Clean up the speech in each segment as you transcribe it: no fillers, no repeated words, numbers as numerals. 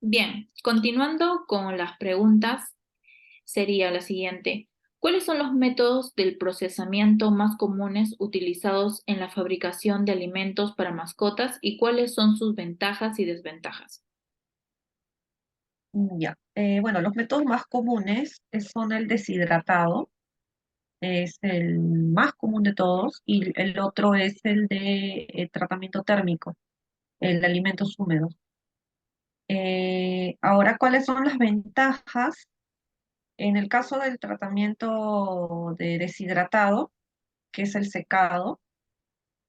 Bien, continuando con las preguntas, sería la siguiente. ¿Cuáles son los métodos del procesamiento más comunes utilizados en la fabricación de alimentos para mascotas y cuáles son sus ventajas y desventajas? Ya. Bueno, los métodos más comunes son el deshidratado, es el más común de todos, y el otro es el de tratamiento térmico, el de alimentos húmedos. Ahora, ¿cuáles son las ventajas? En el caso del tratamiento de deshidratado, que es el secado,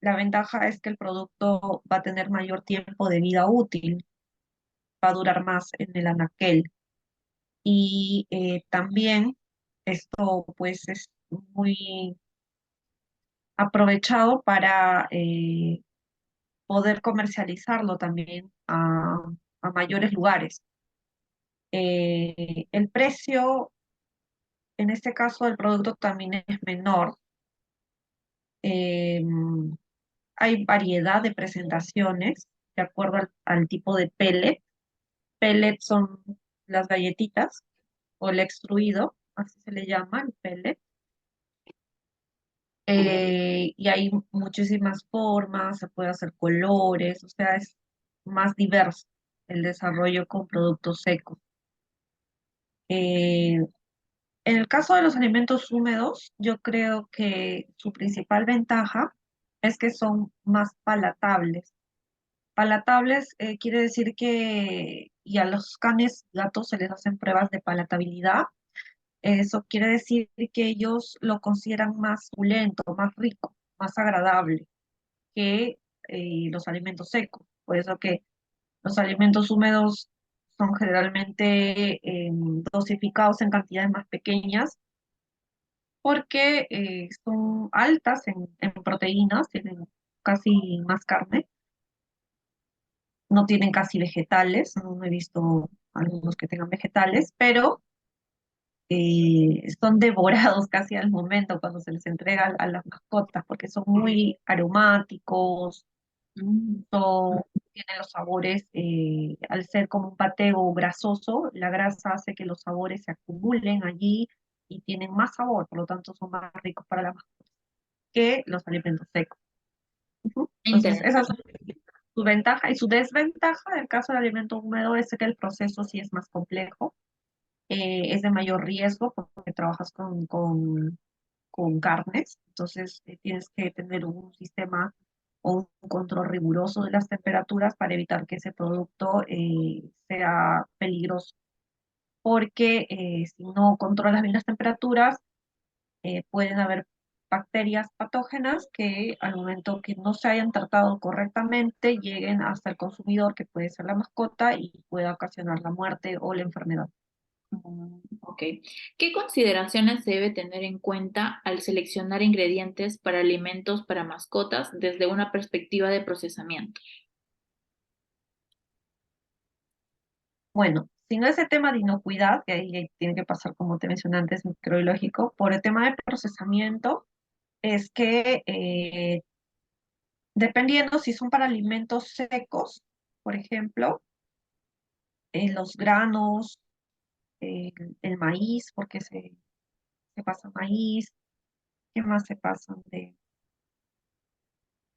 la ventaja es que el producto va a tener mayor tiempo de vida útil, va a durar más en el anaquel. Y también esto pues es muy aprovechado para poder comercializarlo también a mayores lugares. El precio, en este caso, del producto también es menor. Eh, Hay variedad de presentaciones de acuerdo al tipo de pellet. Pellet son las galletitas o el extruido, así se le llama, el pellet. Y hay muchísimas formas, se puede hacer colores, o sea, es más diverso el desarrollo con productos secos. Eh, en el caso de los alimentos húmedos, yo creo que su principal ventaja es que son más palatables. Palatables quiere decir que, y a los canes y gatos se les hacen pruebas de palatabilidad. Eso quiere decir que ellos lo consideran más suculento, más rico, más agradable que los alimentos secos. Por eso que los alimentos húmedos son generalmente dosificados en cantidades más pequeñas porque son altas en proteínas, tienen casi más carne, no tienen casi vegetales, no he visto algunos que tengan vegetales, pero son devorados casi al momento cuando se les entrega a las mascotas porque son muy aromáticos, Mm, tienen los sabores, al ser como un pateo grasoso, la grasa hace que los sabores se acumulen allí y tienen más sabor, por lo tanto son más ricos para la mascota que los alimentos secos. Ujú. Entonces, esa es interesante. su ventaja y su desventaja en el caso del alimento húmedo es que el proceso sí es más complejo, es de mayor riesgo porque trabajas con carnes, entonces tienes que tener un sistema o un control riguroso de las temperaturas para evitar que ese producto sea peligroso, porque si no controlas bien las temperaturas, pueden haber bacterias patógenas que al momento que no se hayan tratado correctamente lleguen hasta el consumidor, que puede ser la mascota, y pueda ocasionar la muerte o la enfermedad. Ok. ¿Qué consideraciones se debe tener en cuenta al seleccionar ingredientes para alimentos para mascotas desde una perspectiva de procesamiento? Bueno, si no ese tema de inocuidad, que ahí tiene que pasar, como te mencioné antes, microbiológico, por el tema de procesamiento, es que dependiendo si son para alimentos secos, por ejemplo, los granos, el maíz, porque se pasa maíz, ¿qué más se pasan? De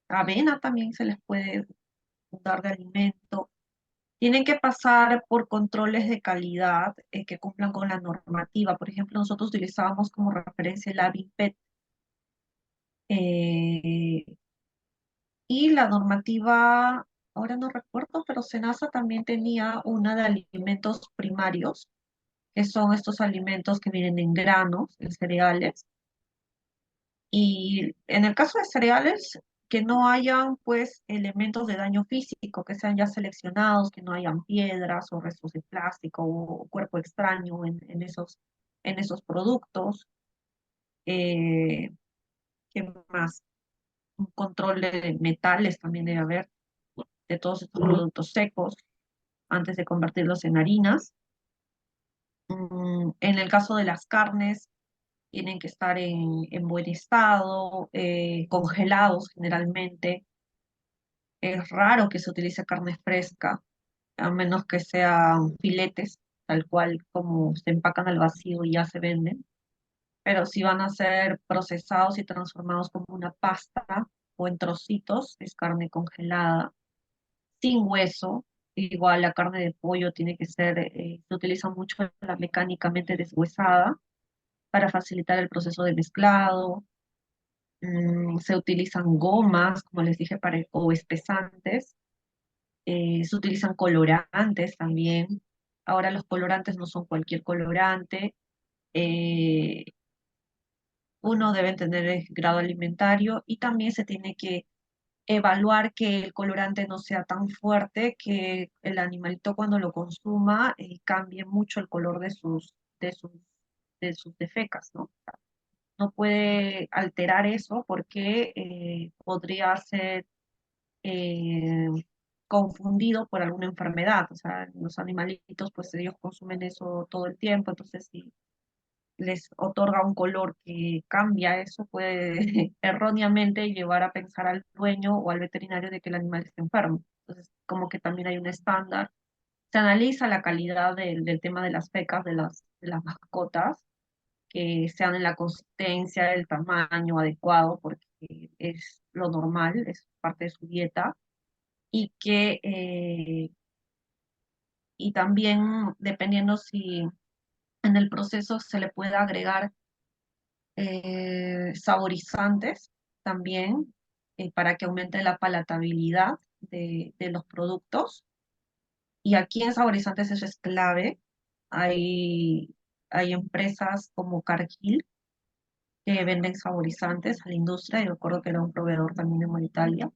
avena también se les puede dar de alimento. Tienen que pasar por controles de calidad que cumplan con la normativa. Por ejemplo, nosotros utilizábamos como referencia el ABIPET, eh, y la normativa, ahora no recuerdo, pero SENASA también tenía una de alimentos primarios, que son estos alimentos que vienen en granos, en cereales. Y en el caso de cereales, que no hayan pues elementos de daño físico, que sean ya seleccionados, que no hayan piedras o restos de plástico o cuerpo extraño en esos productos. Eh, ¿Qué más? Un control de metales también debe haber de todos estos productos secos antes de convertirlos en harinas. En el caso de las carnes, tienen que estar en buen estado, congelados generalmente. Es raro que se utilice carne fresca. a menos que sean filetes, tal cual como se empacan al vacío y ya se venden. Pero si van a ser procesados y transformados como una pasta o en trocitos, es carne congelada, sin hueso. Igual la carne de pollo tiene que ser, se utiliza mucho la mecánicamente deshuesada para facilitar el proceso de mezclado. Se utilizan gomas, como les dije, o espesantes. Se utilizan colorantes también. Ahora los colorantes no son cualquier colorante. eh, Uno debe tener el grado alimentario y también se tiene que evaluar que el colorante no sea tan fuerte que el animalito cuando lo consuma cambie mucho el color de sus fecas, ¿no? No puede alterar eso porque podría ser eh, confundido por alguna enfermedad. O sea, los animalitos, pues ellos consumen eso todo el tiempo, entonces si les otorga un color que cambia eso, puede erróneamente llevar a pensar al dueño o al veterinario de que el animal está enfermo. Entonces, como que también hay un estándar. Se analiza la calidad del tema de las fecas de las mascotas, que sean en la consistencia, el tamaño adecuado, porque es lo normal, es parte de su dieta, y y también dependiendo si en el proceso se le puede agregar saborizantes también para que aumente la palatabilidad de los productos. Y aquí en saborizantes eso es clave. Hay, hay empresas como Cargill que venden saborizantes a la industria. Yo recuerdo que era un proveedor también en Italia.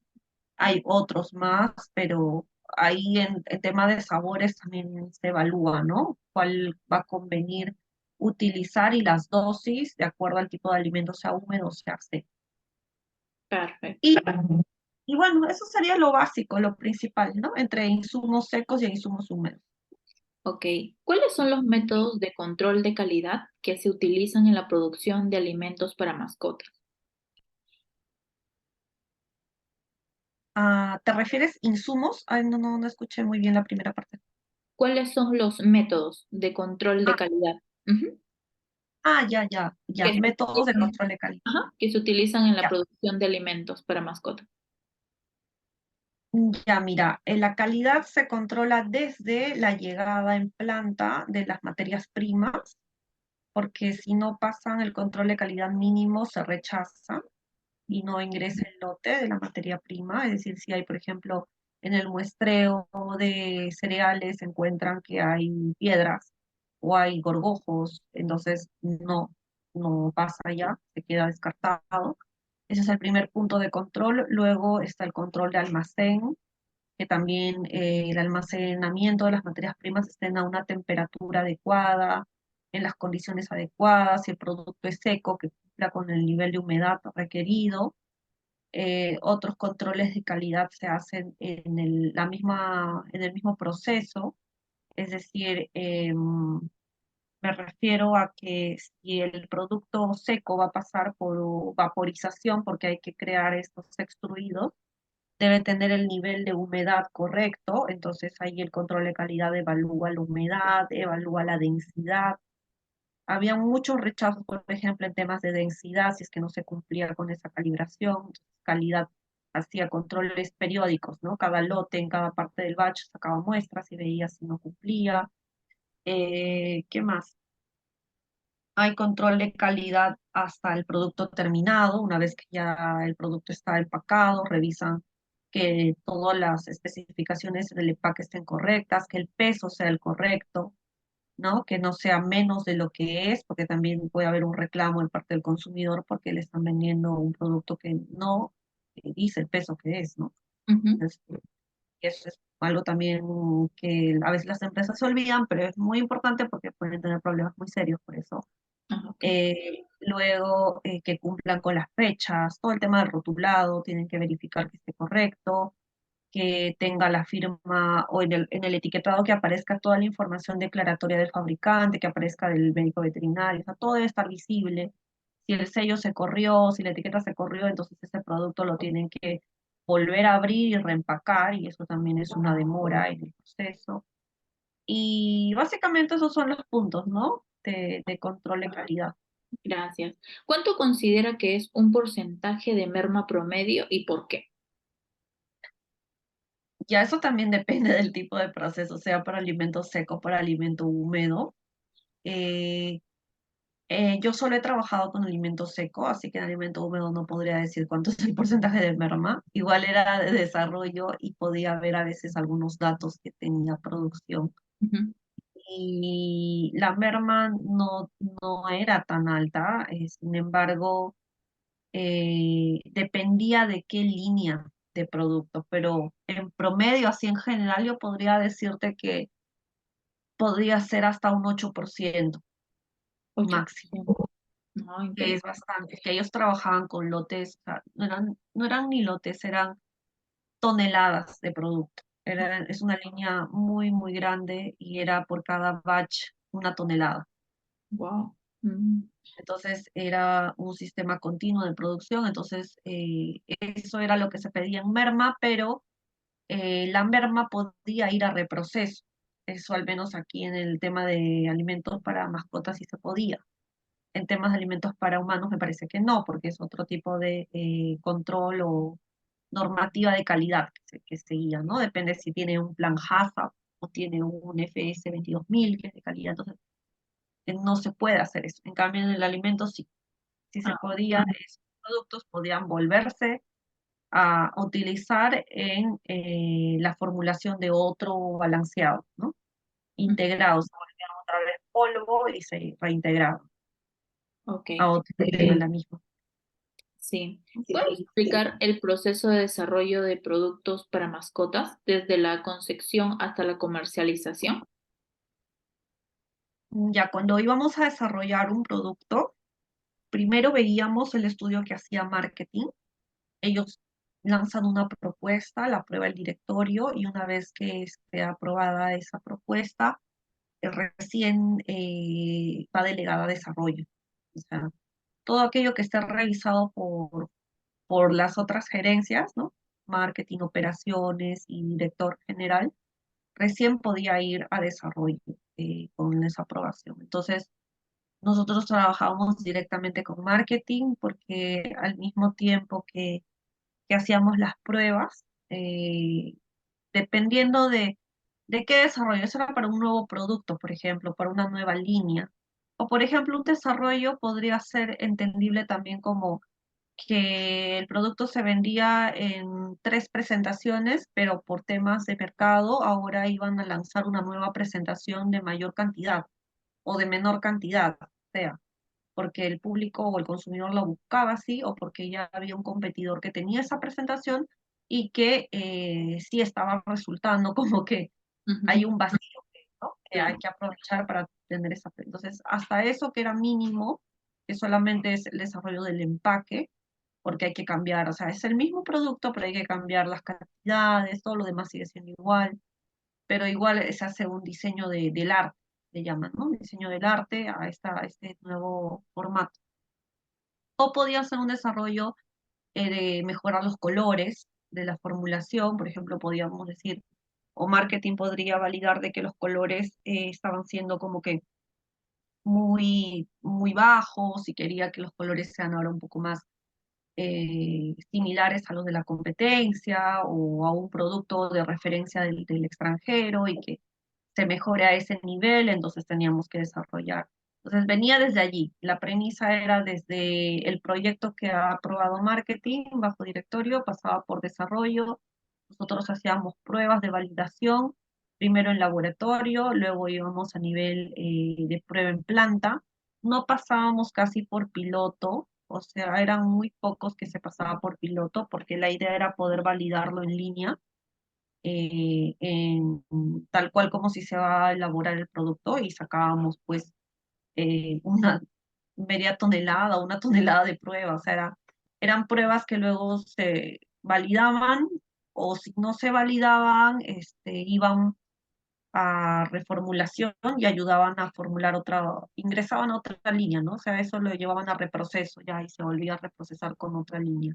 Hay otros más, pero ahí en tema de sabores también se evalúa, ¿no? ¿Cuál va a convenir utilizar y las dosis de acuerdo al tipo de alimento, sea húmedo o sea seco? Perfecto. Y bueno, eso sería lo básico, lo principal, ¿no? Entre insumos secos y insumos húmedos. Ok. ¿Cuáles son los métodos de control de calidad que se utilizan en la producción de alimentos para mascotas? Ah, ¿te refieres insumos? Ay, no, no, no escuché muy bien la primera parte. ¿Cuáles son los métodos de control de Ah, calidad? Ujú. ya, ya, ya. Que se Métodos de utilizan, control de calidad. ajá, que se utilizan en la Ya. producción de alimentos para mascotas. Ya, mira, la calidad se controla desde la llegada en planta de las materias primas, porque si no pasan el control de calidad mínimo, se rechaza y no ingresa el lote de la materia prima. Es decir, si hay, por ejemplo, en el muestreo de cereales se encuentran que hay piedras o hay gorgojos, entonces no pasa ya, se queda descartado. Ese es el primer punto de control. Luego está el control de almacén, que también el almacenamiento de las materias primas estén a una temperatura adecuada, en las condiciones adecuadas, si el producto es seco, que cumpla con el nivel de humedad requerido. Otros controles de calidad se hacen en el mismo proceso, es decir, me refiero a que si el producto seco va a pasar por vaporización, porque hay que crear estos extruidos, debe tener el nivel de humedad correcto, entonces ahí el control de calidad evalúa la humedad, evalúa la densidad. Había muchos rechazos, por ejemplo, en temas de densidad, si es que no se cumplía con esa calibración. Entonces, calidad hacía controles periódicos, ¿no? Cada lote en cada parte del batch sacaba muestras y veía si no cumplía. ¿Qué más? Hay control de calidad hasta el producto terminado. Una vez que ya el producto está empacado, revisan que todas las especificaciones del empaque estén correctas, que el peso sea el correcto, ¿no? Que no sea menos de lo que es, porque también puede haber un reclamo en parte del consumidor porque le están vendiendo un producto que no dice el peso que es, ¿no? Ujú. Entonces, eso es algo también que a veces las empresas se olvidan, pero es muy importante porque pueden tener problemas muy serios por eso. Ah, ok. Luego, que cumplan con las fechas, todo el tema del rotulado, tienen que verificar que esté correcto, que tenga la firma o en el etiquetado que aparezca toda la información declaratoria del fabricante, que aparezca del médico veterinario, o sea, todo debe estar visible. Si el sello se corrió, si la etiqueta se corrió, entonces ese producto lo tienen que volver a abrir y reempacar, y eso también es una demora en el proceso. Y básicamente esos son los puntos, ¿no? De control de calidad. Gracias. ¿Cuánto considera que es un porcentaje de merma promedio y por qué? Ya eso también depende del tipo de proceso, sea para alimento seco, para alimento húmedo. Eh, yo solo he trabajado con alimento seco, así que en alimento húmedo no podría decir cuánto es el porcentaje de merma. Igual era de desarrollo y podía ver a veces algunos datos que tenía producción. Ujú. Y la merma no era tan alta, sin embargo, dependía de qué línea de producto, pero en promedio, así en general, yo podría decirte que podría ser hasta un 8% máximo, 8%. No, que es interesante. bastante, que ellos trabajaban con lotes, o sea, no eran ni lotes, eran toneladas de producto. Es una línea muy, muy grande y era por cada batch una tonelada. Wow. Mm, Entonces era un sistema continuo de producción, entonces eso era lo que se pedía en merma, pero la merma podía ir a reproceso. Eso al menos aquí en el tema de alimentos para mascotas sí se podía. En temas de alimentos para humanos me parece que no, porque es otro tipo de control o normativa de calidad que seguía, ¿no? Depende si tiene un plan HACCP o tiene un FS 22000 que es de calidad, entonces no se puede hacer eso. En cambio, en el alimento sí, sí se ah, podía, esos productos podían volverse a utilizar en la formulación de otro balanceado, ¿no? ujú. Integrados, se volvían otra vez polvo y se reintegraban Ok, a otro sistema, la misma. sí. ¿Puedes explicar el proceso de desarrollo de productos para mascotas desde la concepción hasta la comercialización? Ya cuando íbamos a desarrollar un producto, primero veíamos el estudio que hacía marketing. Ellos lanzan una propuesta, la aprueba el directorio y una vez que esté aprobada esa propuesta, recién va delegada a desarrollo. O sea, todo aquello que esté revisado por las otras gerencias, ¿no? Marketing, operaciones y director general, recién podía ir a desarrollo con esa aprobación. Entonces, nosotros trabajábamos directamente con marketing porque al mismo tiempo que hacíamos las pruebas, dependiendo de qué desarrollo, eso era para un nuevo producto, por ejemplo, para una nueva línea. O, por ejemplo, un desarrollo podría ser entendible también como que el producto se vendía en 3 presentaciones, pero por temas de mercado ahora iban a lanzar una nueva presentación de mayor cantidad o de menor cantidad, o sea, porque el público o el consumidor lo buscaba así o porque ya había un competidor que tenía esa presentación y que sí estaba resultando como que Ujú. hay un vacío, ¿no? Que hay Claro. que aprovechar para tener esa. Entonces, hasta eso que era mínimo, que solamente es el desarrollo del empaque, porque hay que cambiar, o sea, es el mismo producto, pero hay que cambiar las cantidades, todo lo demás sigue siendo igual, pero igual se hace un diseño del arte, le llaman, ¿no? Diseño del arte a este nuevo formato. O podía ser un desarrollo de mejorar los colores de la formulación, por ejemplo, podríamos decir, o marketing podría validar de que los colores estaban siendo como que muy, muy bajos y quería que los colores sean ahora un poco más similares a los de la competencia o a un producto de referencia del extranjero y que se mejore a ese nivel, entonces teníamos que desarrollar. Entonces venía desde allí, la premisa era desde el proyecto que ha aprobado marketing bajo directorio, pasaba por desarrollo, nosotros hacíamos pruebas de validación, primero en laboratorio, luego íbamos a nivel de prueba en planta, no pasábamos casi por piloto, o sea, eran muy pocos que se pasaba por piloto, porque la idea era poder validarlo en línea, tal cual como si se va a elaborar el producto y sacábamos pues una media tonelada, una tonelada de pruebas, o sea, eran pruebas que luego se validaban o si no se validaban, iban a reformulación y ayudaban a formular otra, ingresaban a otra línea, ¿no? O sea, eso lo llevaban a reproceso ya y se volvía a reprocesar con otra línea.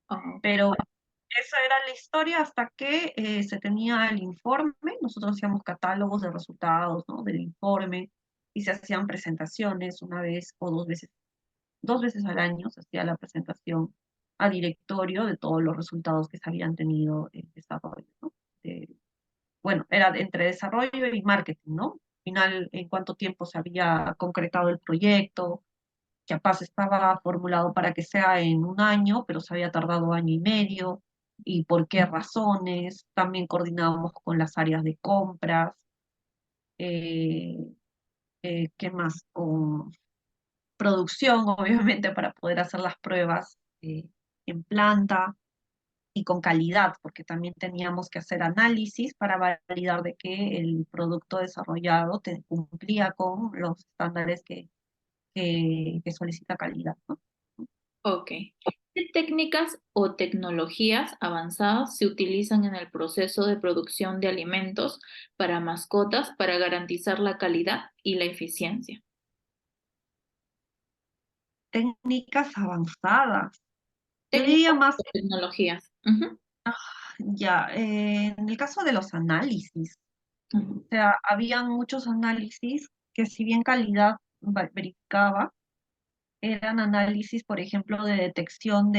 Ah, ok. Pero esa era la historia hasta que se tenía el informe. Nosotros hacíamos catálogos de resultados, ¿no? Del informe y se hacían presentaciones una vez o dos veces al año se hacía la presentación a directorio de todos los resultados que se habían tenido en desarrollo, ¿no? De- bueno, era entre desarrollo y marketing, ¿no? Al final, en cuánto tiempo se había concretado el proyecto, capaz estaba formulado para que sea en un año, pero se había tardado año y medio, y por qué razones. También coordinábamos con las áreas de compras, eh, ¿qué más? Con producción, obviamente, para poder hacer las pruebas en planta y con calidad, porque también teníamos que hacer análisis para validar de que el producto desarrollado cumplía con los estándares que solicita calidad, ¿no? Ok. ¿Qué técnicas o tecnologías avanzadas se utilizan en el proceso de producción de alimentos para mascotas para garantizar la calidad y la eficiencia? Técnicas avanzadas. Yo diría Técnicas más, o tecnologías. Ujú, ya, en el caso de los análisis, ujú. o sea, habían muchos análisis que si bien calidad verificaba, eran análisis, por ejemplo, de detección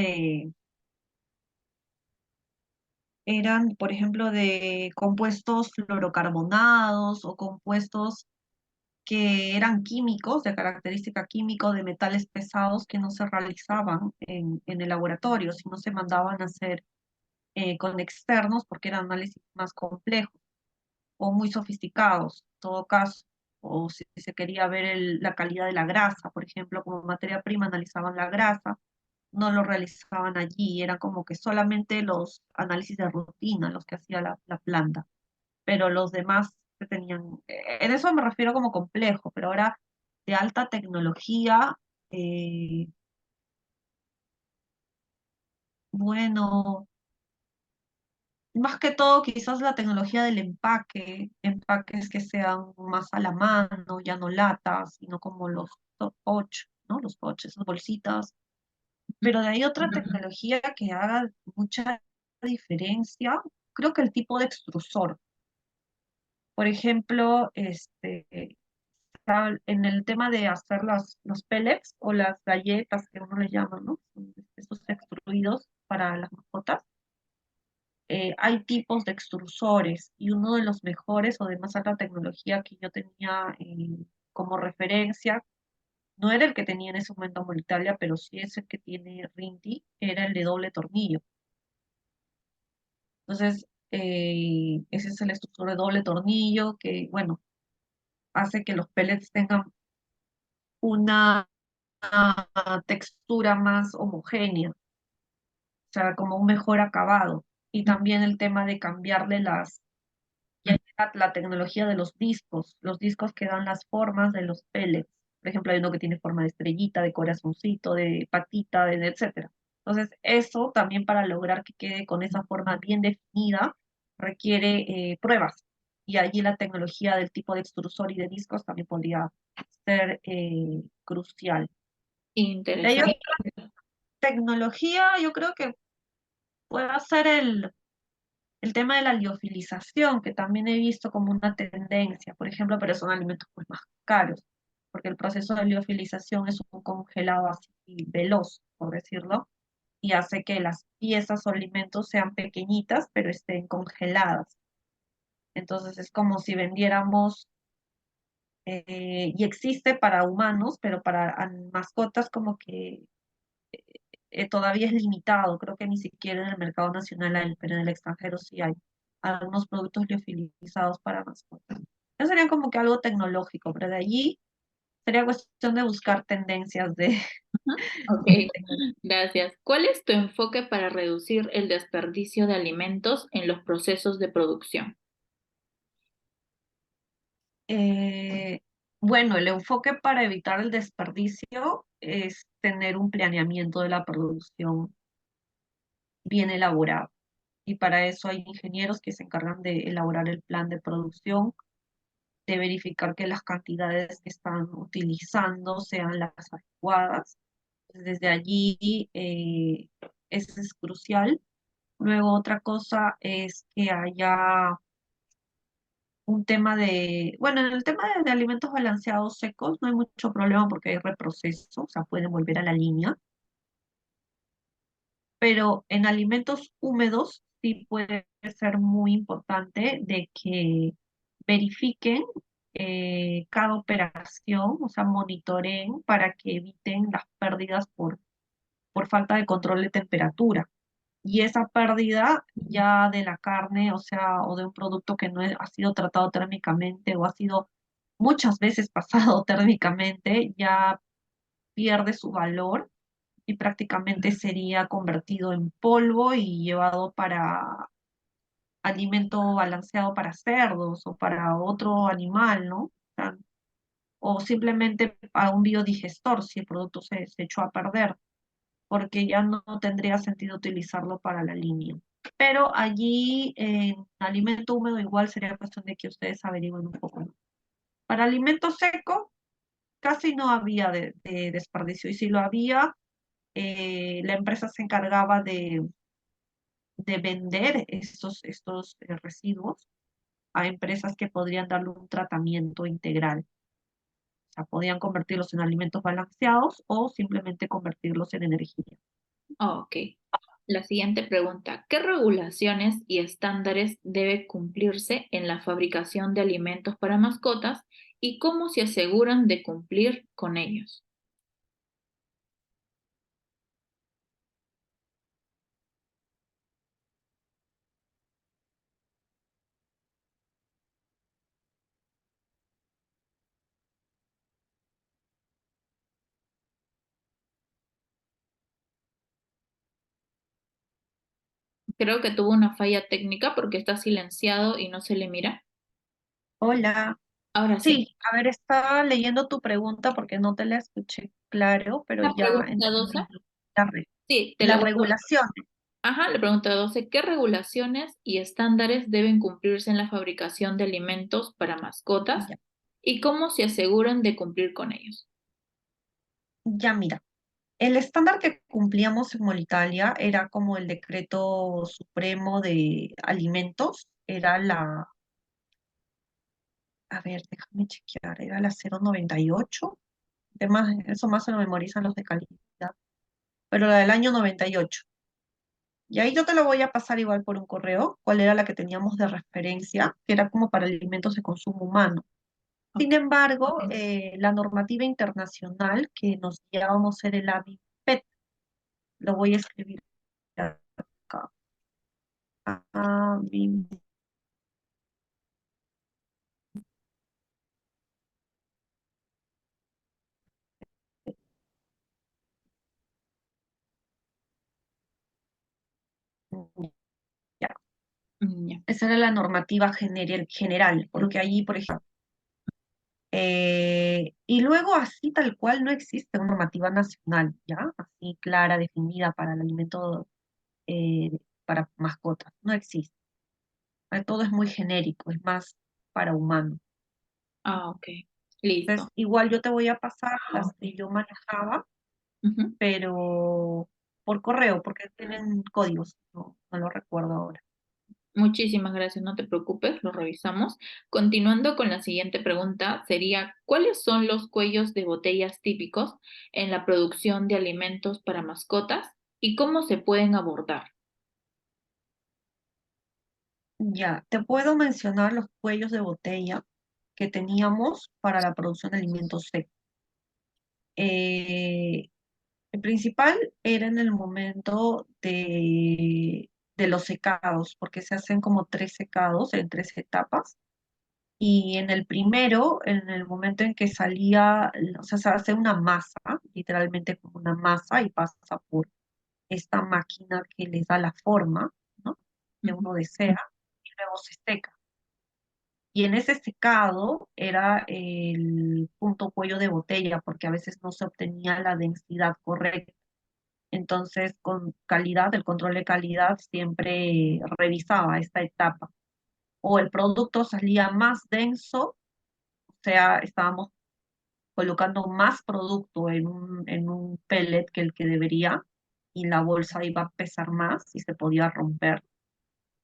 eran, por ejemplo, de compuestos fluorocarbonados o compuestos que eran químicos, de característica química, o de metales pesados que no se realizaban en el laboratorio, sino se mandaban a hacer con externos porque eran análisis más complejos o muy sofisticados, en todo caso. O si se quería ver la calidad de la grasa, por ejemplo, como materia prima analizaban la grasa, no lo realizaban allí, era como que solamente los análisis de rutina los que hacía la planta, pero los demás que tenían, en eso me refiero como complejo, pero ahora de alta tecnología, eh, bueno, más que todo quizás la tecnología del empaque, empaques que sean más a la mano, ya no latas, sino como los pouch, ¿no? Los pouches, esas bolsitas. Pero de ahí otra tecnología que haga mucha diferencia, creo que el tipo de extrusor. Por ejemplo, en el tema de hacer los pellets o las galletas que uno les llama, ¿no? Son estos extruidos para las mascotas. Hay tipos de extrusores y uno de los mejores o de más alta tecnología que yo tenía como referencia, no era el que tenía en ese momento Molitalia, pero sí es el que tiene Rinty, era el de doble tornillo. Entonces, ese es el extrusor de doble tornillo que, bueno, hace que los pellets tengan una textura más homogénea, o sea, como un mejor acabado. Y también el tema de cambiarle ya la tecnología de los discos que dan las formas de los pellets. Por ejemplo, hay uno que tiene forma de estrellita, de corazoncito, de patita, etcétera. Entonces, eso también para lograr que quede con esa forma bien definida requiere pruebas. Y allí la tecnología del tipo de extrusor y de discos también podría ser crucial. De ahí otra Interesante. tecnología, yo creo que puede ser el tema de la liofilización, que también he visto como una tendencia, por ejemplo, pero son alimentos pues más caros, porque el proceso de liofilización es un congelado así veloz, por decirlo, y hace que las piezas o alimentos sean pequeñitas, pero estén congeladas. Entonces es como si vendiéramos, y existe para humanos, pero para mascotas como que todavía es limitado, creo que ni siquiera en el mercado nacional hay, pero en el extranjero sí hay algunos productos liofilizados para mascotas. Eso sería como que algo tecnológico, pero de allí sería cuestión de buscar tendencias de... Ujú. Ok, de tecnología. gracias. ¿Cuál es tu enfoque para reducir el desperdicio de alimentos en los procesos de producción? Eh, bueno, el enfoque para evitar el desperdicio es tener un planeamiento de la producción bien elaborado. Y para eso hay ingenieros que se encargan de elaborar el plan de producción, de verificar que las cantidades que están utilizando sean las adecuadas. Desde allí, eso es crucial. Luego otra cosa es que haya un tema bueno, en el tema de alimentos balanceados secos no hay mucho problema porque hay reproceso, o sea, pueden volver a la línea, pero en alimentos húmedos sí puede ser muy importante de que verifiquen cada operación, o sea, monitoreen para que eviten las pérdidas por falta de control de temperatura. Y esa pérdida ya de la carne, o sea, o de un producto que no ha sido tratado térmicamente o ha sido muchas veces pasado térmicamente, ya pierde su valor y prácticamente sería convertido en polvo y llevado para alimento balanceado para cerdos o para otro animal, ¿no? Sea, o simplemente a un biodigestor si el producto se echó a perder, porque ya no tendría sentido utilizarlo para la línea. Pero allí en alimento húmedo igual sería cuestión de que ustedes averigüen un poco más. Para alimento seco casi no había de desperdicio y si lo había, la empresa se encargaba de vender estos residuos a empresas que podrían darle un tratamiento integral. O sea, podían convertirlos en alimentos balanceados o simplemente convertirlos en energía. Ok. La siguiente pregunta, ¿qué regulaciones y estándares debe cumplirse en la fabricación de alimentos para mascotas y cómo se aseguran de cumplir con ellos? Creo que tuvo una falla técnica porque está silenciado y no se le mira. Hola. Ahora sí. Sí, a ver, estaba leyendo tu pregunta porque no te la escuché claro, pero La ya pregunta 12. entendí. La, re- Sí, te la la voy a... regulación. Ajá, la pregunta 12. ¿Qué regulaciones y estándares deben cumplirse en la fabricación de alimentos para mascotas Ya, y cómo se aseguran de cumplir con ellos? ya mira. El estándar que cumplíamos en Molitalia era como el decreto supremo de alimentos, era a ver, déjame chequear, era la 098. Además, eso más se lo memorizan los de calidad, pero la del año 98. Y ahí yo te lo voy a pasar igual por un correo, cuál era la que teníamos de referencia, que era como para alimentos de consumo humano. Sin Ok. embargo, la normativa internacional que nos guiábamos era el ABIPET, lo voy a escribir acá. ABIPET, ya. Ya. Esa era la normativa general, porque allí, por ejemplo, y luego así tal cual no existe una normativa nacional, ¿ya? Así clara, definida para el alimento eh, para mascotas, no existe. Todo es muy genérico, es más para humanos. Ah, ok. Entonces, Listo. igual yo te voy a pasar las que yo manejaba, Ujú. pero por correo, porque tienen códigos, no lo recuerdo ahora. Muchísimas gracias, no te preocupes, lo revisamos. Continuando con la siguiente pregunta, sería, ¿cuáles son los cuellos de botellas típicos en la producción de alimentos para mascotas y cómo se pueden abordar? Ya, te puedo mencionar los cuellos de botella que teníamos para la producción de alimentos secos. Eh, el principal era en el momento de los secados, porque se hacen como tres secados en tres etapas. Y en el primero, en el momento en que salía, o sea, se hace una masa, literalmente como una masa, y pasa por esta máquina que les da la forma, ¿no? Que Ujú, uno desea, y luego se seca. Y en ese secado era el punto cuello de botella, porque a veces no se obtenía la densidad correcta. Entonces, con calidad, el control de calidad siempre revisaba esta etapa. O el producto salía más denso, o sea, estábamos colocando más producto en un pellet que el que debería, y la bolsa iba a pesar más y se podía romper.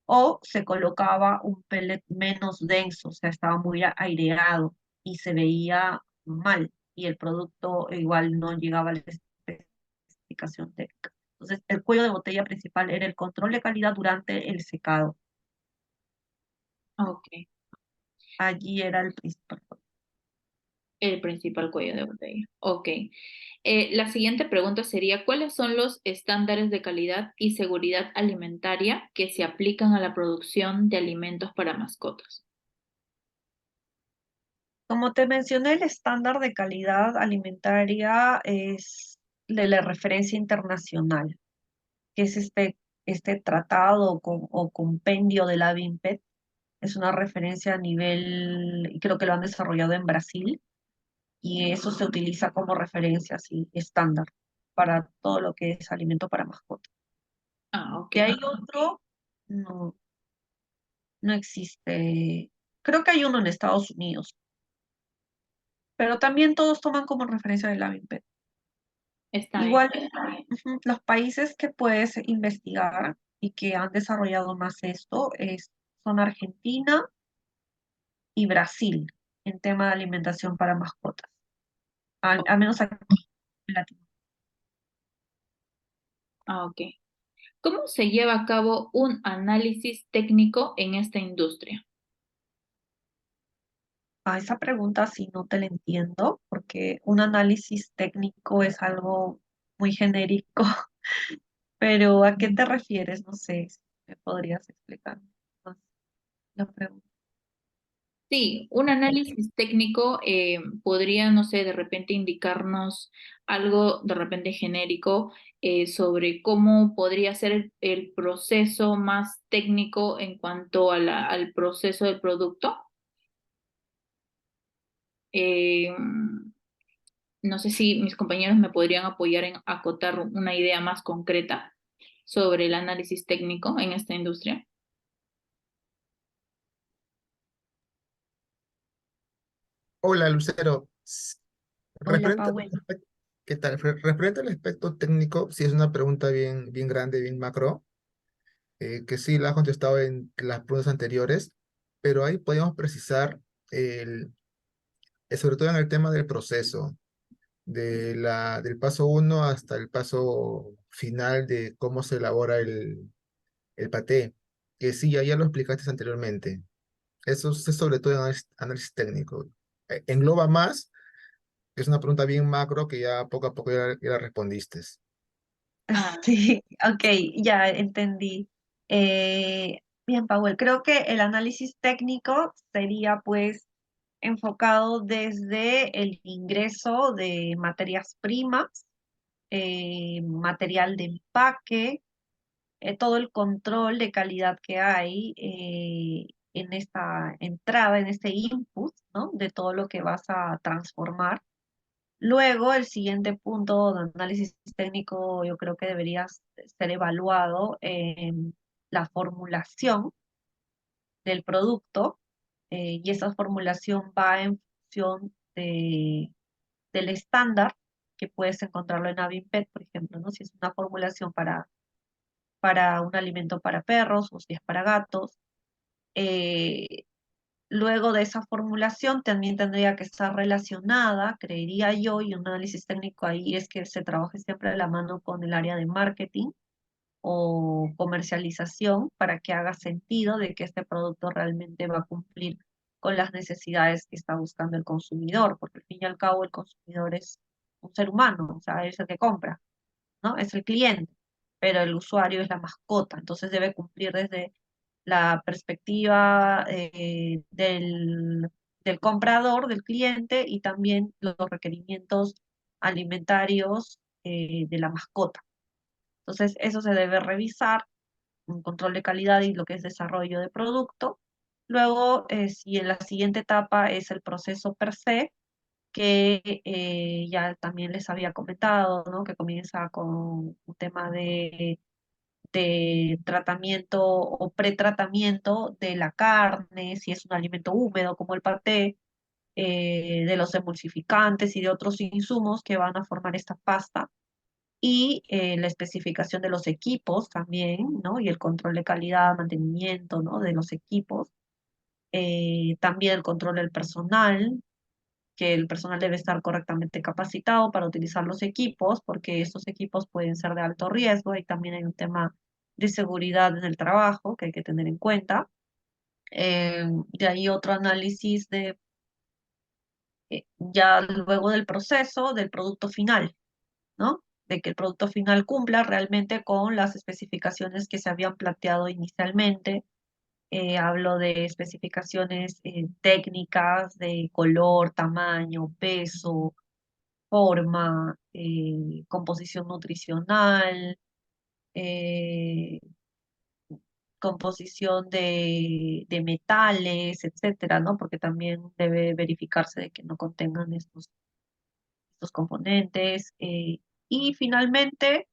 O se colocaba un pellet menos denso, o sea, estaba muy aireado y se veía mal y el producto igual no llegaba a la especificación técnica. Entonces, el cuello de botella principal era el control de calidad durante el secado. Ok, Allí era el principal. el principal cuello de botella. Ok. La siguiente pregunta sería, ¿cuáles son los estándares de calidad y seguridad alimentaria que se aplican a la producción de alimentos para mascotas? Como te mencioné, el estándar de calidad alimentaria es de la referencia internacional, que es este tratado o compendio de la BIMPET. Es una referencia a nivel, y creo que lo han desarrollado en Brasil, y eso se utiliza como referencia, así, estándar, para todo lo que es alimento para mascotas. Ah, ok. ¿Que hay otro? No, no existe. Creo que hay uno en Estados Unidos, pero también todos toman como referencia de la BIMPET. Está bien. Igual, los países que puedes investigar y que han desarrollado más esto son Argentina y Brasil en tema de alimentación para mascotas, al menos aquí en Latinoamérica. Ah, ok. ¿Cómo se lleva a cabo un análisis técnico en esta industria? A esa pregunta sí no te la entiendo, porque un análisis técnico es algo muy genérico, pero ¿a qué te refieres? No sé si me podrías explicar más la pregunta. Sí, un análisis técnico podría, no sé, de repente indicarnos algo de repente genérico sobre cómo podría ser el proceso más técnico en cuanto a al proceso del producto. Eh, no sé si mis compañeros me podrían apoyar en acotar una idea más concreta sobre el análisis técnico en esta industria. Hola, Lucero. Hola, Referente, Powell. ¿qué tal? Referente al aspecto técnico, sí es una pregunta bien, bien grande, bien macro, que sí la has contestado en las preguntas anteriores, pero ahí podemos precisar, el, sobre todo en el tema del proceso, del paso uno hasta el paso final de cómo se elabora el paté, que sí, ya lo explicaste anteriormente. Eso es sobre todo análisis técnico. Engloba más. Es una pregunta bien macro que ya poco a poco ya la respondiste. Ah, Sí, ok, ya entendí. Bien, Powell, creo que el análisis técnico sería pues enfocado desde el ingreso de materias primas, material de empaque, todo el control de calidad que hay en esta entrada, en este input, ¿no? De todo lo que vas a transformar. Luego, el siguiente punto de análisis técnico, yo creo que debería ser evaluado en la formulación del producto, y esa formulación va en función del estándar que puedes encontrarlo en Avimpet, por ejemplo, ¿no? Si es una formulación para un alimento para perros o si es para gatos. Eh, Luego de esa formulación también tendría que estar relacionada, creería yo, y un análisis técnico ahí es que se trabaje siempre de la mano con el área de marketing o comercialización para que haga sentido de que este producto realmente va a cumplir con las necesidades que está buscando el consumidor, porque al fin y al cabo el consumidor es un ser humano, o sea, es el que compra, ¿no? Es el cliente, pero el usuario es la mascota, entonces debe cumplir desde la perspectiva del comprador, del cliente, y también los requerimientos alimentarios de la mascota. Entonces, eso se debe revisar, un control de calidad y lo que es desarrollo de producto. Luego, si en la siguiente etapa es el proceso per se, que ya también les había comentado, ¿no? Que comienza con un tema de tratamiento o pretratamiento de la carne, si es un alimento húmedo como el paté, de los emulsificantes y de otros insumos que van a formar esta pasta. y la especificación de los equipos también, ¿no? Y el control de calidad, mantenimiento, ¿no? De los equipos. También el control del personal, que el personal debe estar correctamente capacitado para utilizar los equipos, porque estos equipos pueden ser de alto riesgo y también hay un tema de seguridad en el trabajo que hay que tener en cuenta. De ahí otro análisis de ya luego del proceso del producto final, ¿no? De que el producto final cumpla realmente con las especificaciones que se habían planteado inicialmente. Hablo de especificaciones técnicas de color, tamaño, peso, forma, composición nutricional, eh, composición de metales, etcétera, ¿no? Porque también debe verificarse de que no contengan estos componentes. Y finalmente,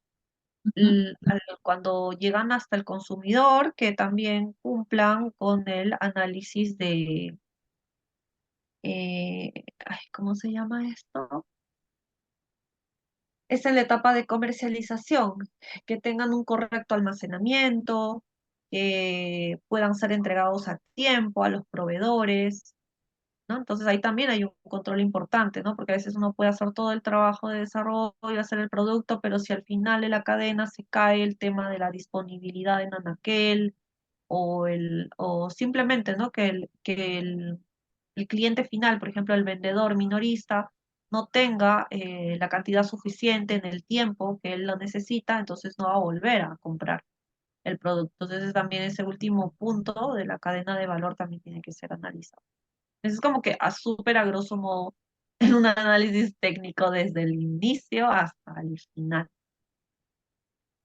Ujú. cuando llegan hasta el consumidor, que también cumplan con el análisis de, ay, ¿cómo se llama esto? Es en la etapa de comercialización, que tengan un correcto almacenamiento, que puedan ser entregados a tiempo a los proveedores, ¿no? Entonces ahí también hay un control importante, ¿no? Porque a veces uno puede hacer todo el trabajo de desarrollo, hacer el producto, pero si al final de la cadena se cae el tema de la disponibilidad en anaquel o simplemente, ¿no? El cliente final, por ejemplo, el vendedor minorista, no tenga la cantidad suficiente en el tiempo que él lo necesita, entonces no va a volver a comprar el producto. Entonces también ese último punto de la cadena de valor también tiene que ser analizado. Es como que a súper a grosso modo en un análisis técnico desde el inicio hasta el final.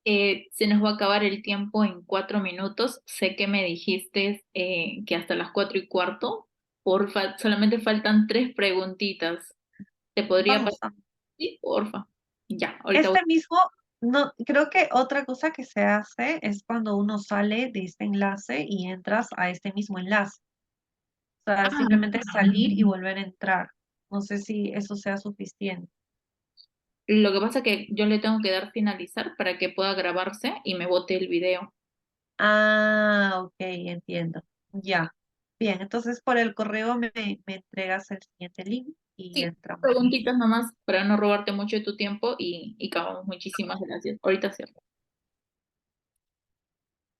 Se nos va a acabar el tiempo en 4 minutos. Sé que me dijiste que hasta las 4:15. Porfa, solamente faltan 3 preguntitas. ¿Te podría pasar? Vamos a Sí, porfa. Ya, ahorita voy. este mismo, no, creo que otra cosa que se hace es cuando uno sale de este enlace y entras a este mismo enlace. O sea, Ah, simplemente salir y volver a entrar. No sé si eso sea suficiente. lo que pasa es que yo le tengo que dar finalizar para que pueda grabarse y me bote el video. Ah, ok, entiendo. Ya. Bien, entonces por el correo me entregas el siguiente link y Sí, entramos. preguntitas nomás para no robarte mucho de tu tiempo y acabamos. Muchísimas gracias. Ahorita cierro.